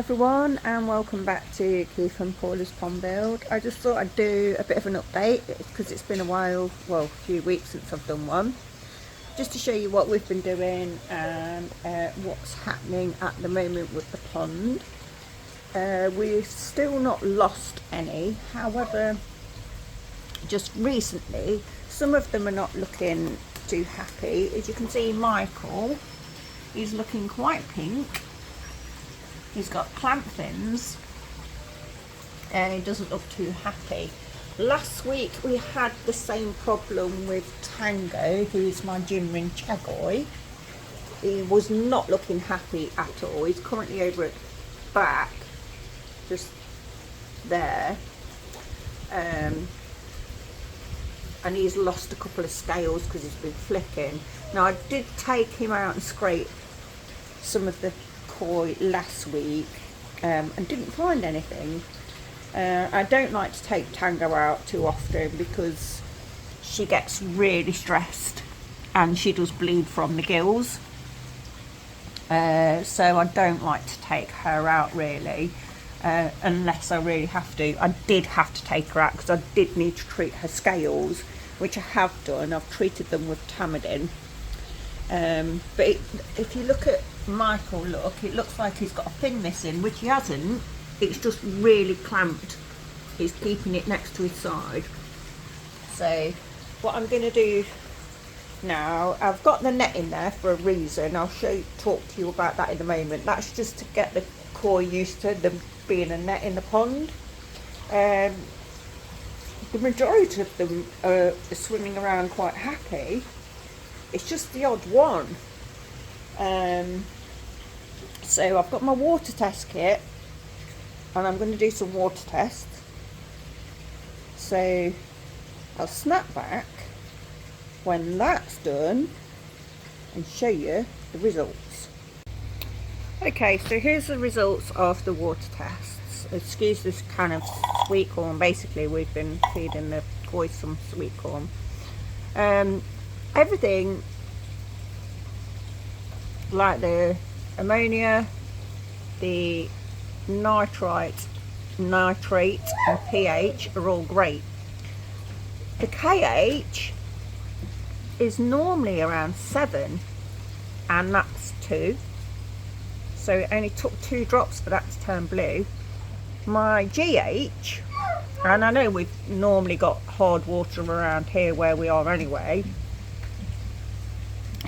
everyone, and welcome back to Keith and Paula's Pond Build. I just thought I'd do a bit of an update because it's been a while, well, a few weeks since I've done one, just to show you what we've been doing and what's happening at the moment with the pond. We're still not lost any, however, just recently some of them are not looking too happy. As you can see, Michael is looking quite pink. He's got clamp fins and he doesn't look too happy. Last week we had the same problem with Tango, who's my Jinrin Chagoy. He was not looking happy at all. He's currently over at the back, just there. And he's lost a couple of scales because he's been flicking. Now I did take him out and scrape some of the koi last week and didn't find anything. I don't like to take Tango out too often because she gets really stressed and she does bleed from the gills, so I don't like to take her out really unless I really have to. I did have to take her out because I did need to treat her scales, which I have done. I've treated them with Tamidin. But if you look at Michael, it looks like he's got a fin missing, which he hasn't. It's just really clamped. He's keeping it next to his side. So what I'm going to do now, I've got the net in there for a reason. I'll talk to you about that in a moment. That's just to get the koi used to them being a net in the pond. The majority of them are swimming around quite happy. It's just the odd one. So I've got my water test kit and I'm going to do some water tests. So I'll snap back when that's done and show you the results. Okay, so here's the results of the water tests. Excuse this kind of sweet corn. Basically we've been feeding the koi some sweet corn. Everything, like the ammonia, the nitrate and pH are all great. The KH is normally around 7 and that's 2, so it only took 2 drops for that to turn blue. My GH, and I know we've normally got hard water around here where we are anyway,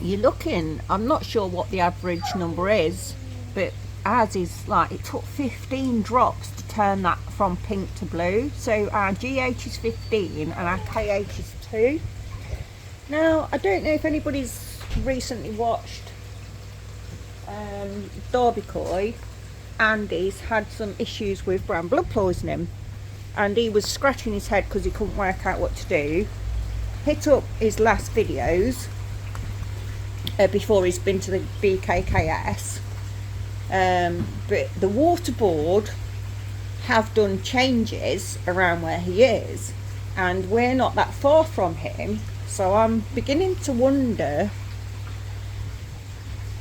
you're looking, I'm not sure what the average number is, but ours is like, it took 15 drops to turn that from pink to blue. So our GH is 15 and our KH is 2. Now I don't know if anybody's recently watched Derby Koi. Andy's had some issues with brown blood poisoning and he was scratching his head because he couldn't work out what to do. Hit up his last videos before he's been to the BKKS, but the water board have done changes around where he is and we're not that far from him, so I'm beginning to wonder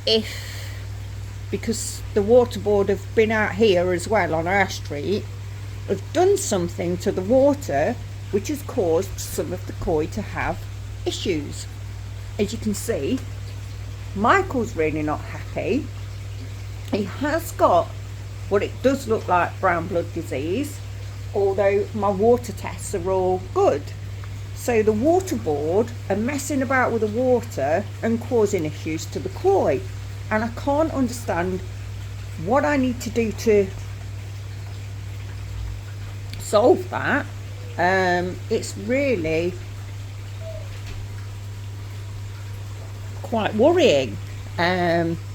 if, because the water board have been out here as well on our street, have done something to the water which has caused some of the koi to have issues. As you can see, Michael's really not happy. He has got what it does look like brown blood disease, although my water tests are all good. So the water board are messing about with the water and causing issues to the koi, and I can't understand what I need to do to solve that. It's really quite worrying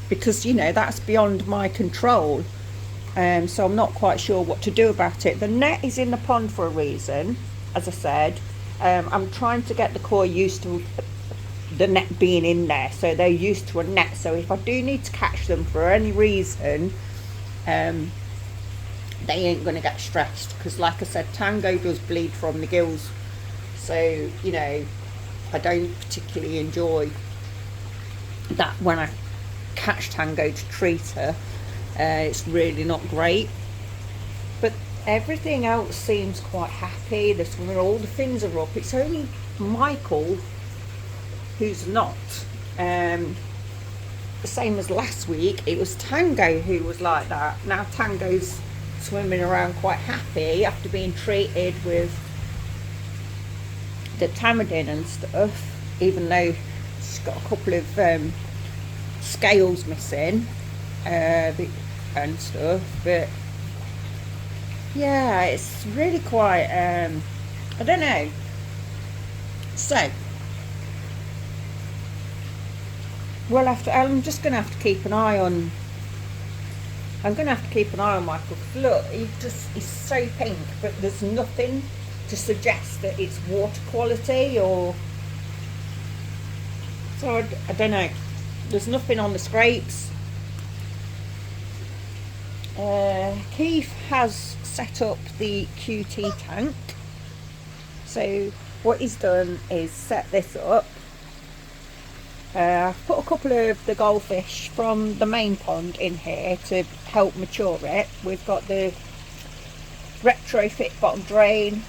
because, you know, that's beyond my control, so I'm not quite sure what to do about it. The net is in the pond for a reason, as I said. I'm trying to get the koi used to the net being in there, so they're used to a net, so if I do need to catch them for any reason, they ain't going to get stressed, because like I said, Tango does bleed from the gills, so, you know, I don't particularly enjoy that when I catch Tango to treat her. It's really not great, but everything else seems quite happy. All the fins are up. It's only Michael who's not. The same as last week, it was Tango who was like that. Now Tango's swimming around quite happy after being treated with the Tamidin and stuff, even though she's got a couple of scales missing and stuff. But yeah, it's really quite I don't know. So I'm just going to have to keep an eye on. I'm going to have to keep an eye on Michael. Look, he's so pink, but there's nothing to suggest that it's water quality or. So I don't know. There's nothing on the scrapes. Keith has set up the QT tank. So what he's done is set this up. I've put a couple of the goldfish from the main pond in here to help mature it. We've got the retrofit bottom drain.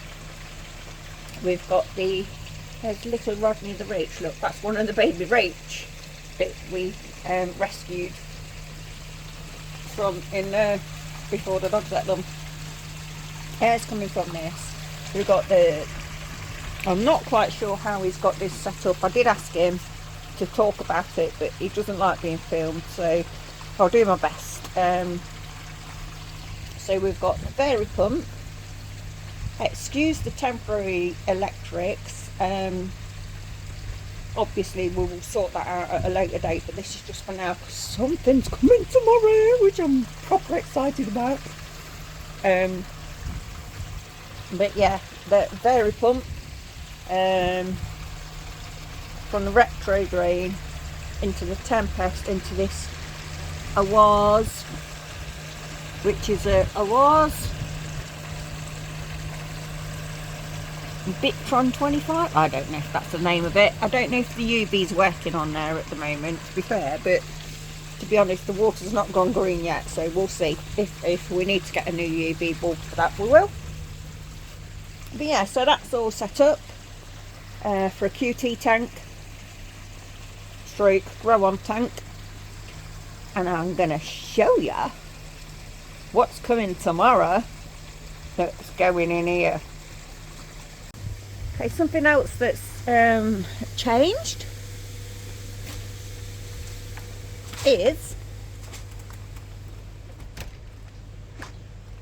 We've got there's little Rodney the Reach. Look, that's one of the baby Reach that we rescued from in there before the dogs let them. Air's coming from this. We've got I'm not quite sure how he's got this set up. I did ask him to talk about it, but he doesn't like being filmed, so I'll do my best. So we've got the Fairy pump. Excuse the temporary electrics. Obviously we will sort that out at a later date, but this is just for now because something's coming tomorrow, which I'm proper excited about. But yeah, the Fairy pump from the retro drain into the Tempest into this Awaz, which is a Awaz Bitron 25. I don't know if that's the name of it. I don't know if the UV's working on there at the moment, to be fair, but to be honest, the water's not gone green yet, so we'll see. If we need to get a new UV bulb for that, we will. But yeah, so that's all set up for a QT tank stroke grow on tank, and I'm gonna show ya what's coming tomorrow that's going in here. Okay, something else that's changed is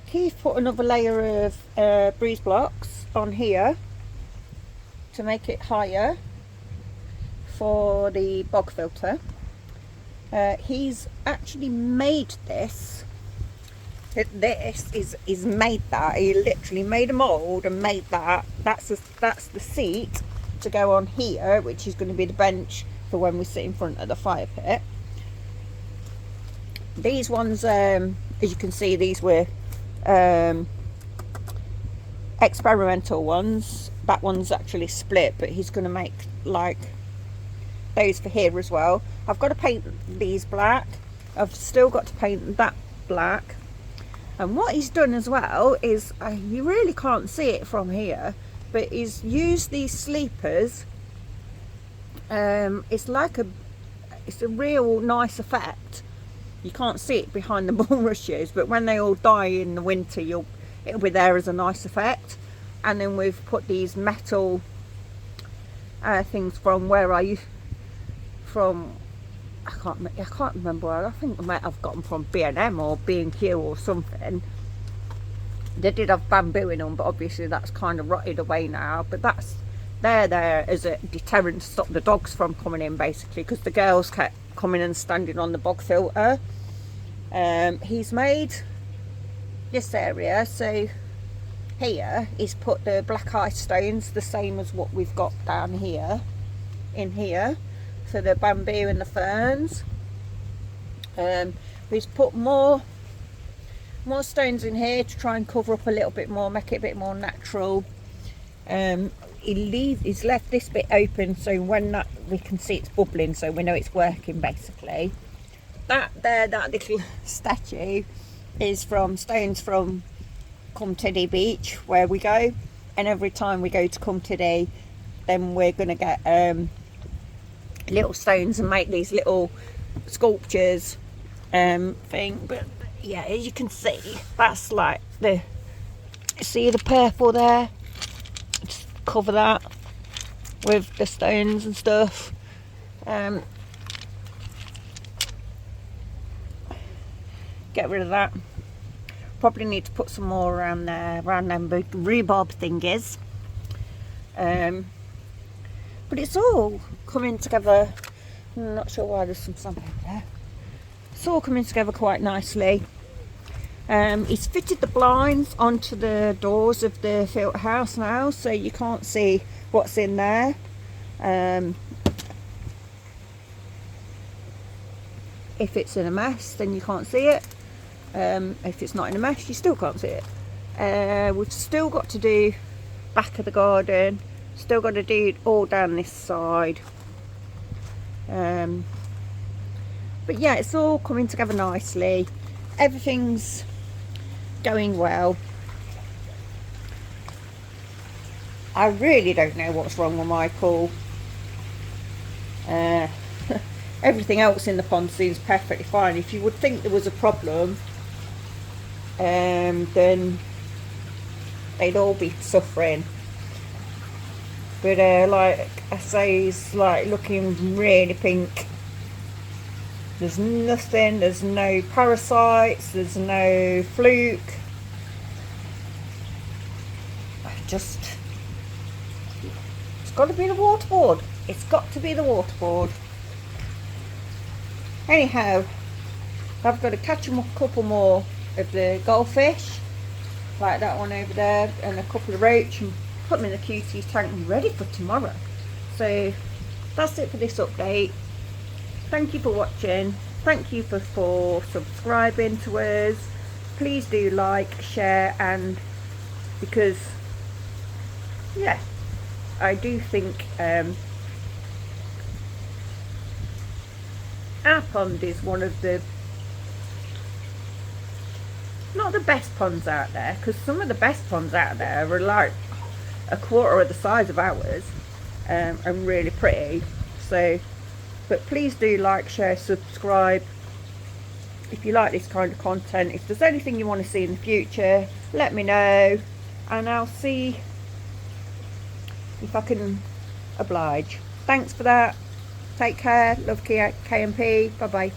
Keith put another layer of breeze blocks on here to make it higher for the bog filter. He's actually made this. This is made that. He literally made a mould and made that. That's the seat to go on here, which is going to be the bench for when we sit in front of the fire pit. These ones, as you can see, these were experimental ones. That one's actually split, but he's going to make like those for here as well. I've got to paint these black. I've still got to paint that black. And what he's done as well is, you really can't see it from here, but he's used these sleepers. It's a real nice effect. You can't see it behind the bulrushes, but when they all die in the winter, it'll be there as a nice effect. And then we've put these metal things from where I can't remember where. I think I might have got them from B&M or B&Q or something. They did have bamboo in them, but obviously that's kind of rotted away now. But they're there as a deterrent to stop the dogs from coming in, basically, because the girls kept coming and standing on the bog filter. He's made this area, so here he's put the black ice stones, the same as what we've got down here, in here, for the bamboo and the ferns. He's put more stones in here to try and cover up a little bit more, make it a bit more natural. He's left this bit open, so when we can see it's bubbling, so we know it's working, basically. that little statue is from stones from Cwmtyddy Beach, where we go, and every time we go to Cwmtyddy, then we're gonna get little stones and make these little sculptures thing. But yeah, as you can see, that's like the purple there. Just cover that with the stones and stuff. Get rid of that. Probably need to put some more around there, around them big rhubarb thingies. But it's all coming together. I'm not sure why there's some sand over there. It's all coming together quite nicely. He's fitted the blinds onto the doors of the filter house now, so you can't see what's in there. If it's in a mess, then you can't see it. If it's not in a mess, you still can't see it. We've still got to do back of the garden, still got to do it all down this side. But yeah, it's all coming together nicely. Everything's going well. I really don't know what's wrong with Michael. Everything else in the pond seems perfectly fine. If you would think there was a problem, then they'd all be suffering. But like I say, he's like looking really pink. There's nothing, there's no parasites, there's no fluke. It's got to be the waterboard. It's got to be the waterboard. Anyhow, I've got to catch a couple more of the goldfish, like that one over there, and a couple of roach, and put them in the cuties tank and ready for tomorrow. So that's it for this update. Thank you for watching. Thank you for subscribing to us. Please do like, share, and because yeah, I do think our pond is one of the, not the best ponds out there, because some of the best ponds out there are like a quarter of the size of ours, and really pretty. So, but please do like, share, subscribe if you like this kind of content. If there's anything you want to see in the future, let me know, and I'll see if I can oblige. Thanks for that. Take care. Love KMP. Bye bye.